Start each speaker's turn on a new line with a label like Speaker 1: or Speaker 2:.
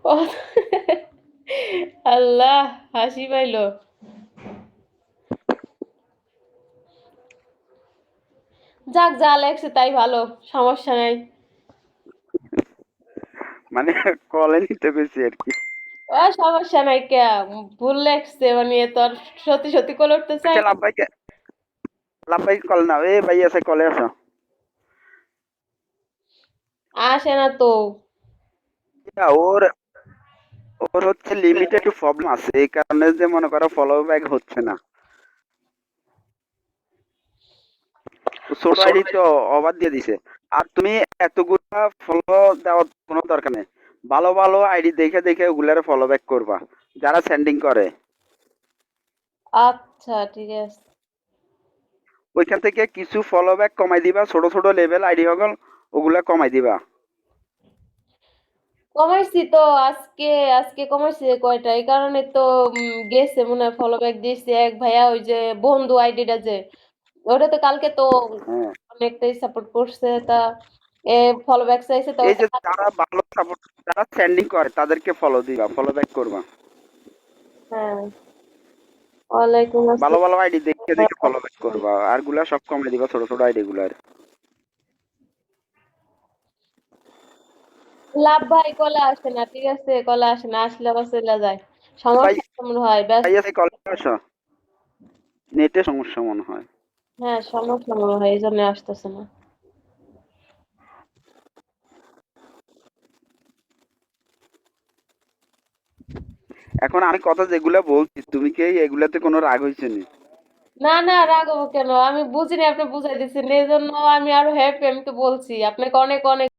Speaker 1: ও আল্লাহ, হাসি পাইলো। যাক, যা লেগছে তাই ভালো, সমস্যা নাই।
Speaker 2: মানে কলে নিতে গেছি আর কি।
Speaker 1: ও সমস্যা নাই কে, ভুল লেগছে মানে তোর, সত্যি সত্যি কল উঠতে চাই
Speaker 2: আচ্ছা
Speaker 1: না।
Speaker 2: লাভ ভাই কল না, এ ভাই আছে কলে আসো।
Speaker 1: আসে না তো।
Speaker 2: ইয়া, ওর ওর হচ্ছে লিমিটে একটু প্রবলেম আছে, এই কারণে যে মনে করো ফলো ব্যাক হচ্ছে না। ও ছোট আইডি তো অবাদ দিয়ে দিছে। আর তুমি এতগুলা ফলো দেওয়ার কোনো দরকার নেই। ভালো ভালো আইডি দেখে দেখে ওগুলার ফলো ব্যাক করবা, যারা সেন্ডিং করে।
Speaker 1: আচ্ছা ঠিক আছে।
Speaker 2: ওইখান থেকে কিছু ফলো ব্যাক কমাই দিবা, ছোট ছোট লেভেল আইডি হগল ওগুলা কমাই দিবা।
Speaker 1: কমাইছি তো, আজকে আজকে কমাইছি কয়টা, এই কারণে তো গেছে মনে হয়, ফলো ব্যাক দিয়েছে এক ভাইয়া, ওই যে বন্ধু আইডিটা যে, ওটা তো কালকে তো
Speaker 2: হ্যাঁ,
Speaker 1: অনেকটাই সাপোর্ট করছে তা, এ ফলো ব্যাক চাইছে তো
Speaker 2: এই
Speaker 1: ওটা।
Speaker 2: যে যারা ভালো সাপোর্ট, যারা সেন্ডিং করে তাদেরকে ফলো দিবা, ফলো ব্যাক করবা।
Speaker 1: হ্যাঁ, ওয়ালাইকুম
Speaker 2: ভালো
Speaker 1: আসসালাম।
Speaker 2: ভালো আইডি দেখে দেখে ফলো ব্যাক করবা, আর গুলা সব কমাই দিবা, ছোট ছোট আইডি গুলার।
Speaker 1: লাভ ভাই কলে আসে না, ঠিক আছে, কলে আসে না, আসলে আবার চলে যায়,
Speaker 2: ভাই,
Speaker 1: সমস্যা মনে হয় ব্যস্ত।
Speaker 2: ভাই আছে কলে আসো, নেটে সমস্যা মনে হয়।
Speaker 1: হ্যাঁ সমস্যা মনে হয়, এই জন্য আসতেছে না।
Speaker 2: এখন আমি কথা যেগুলা বলছি, তুমি কি এগুলাতে কোনো রাগ হয়েছে নি?
Speaker 1: না না, রাগ হবো কেন, আমি বুঝিনি, আপনি বুঝাই দিচ্ছেন, এই জন্য আমি আরো হ্যাপি। আমি তো বলছি আপনাকে অনেক অনেক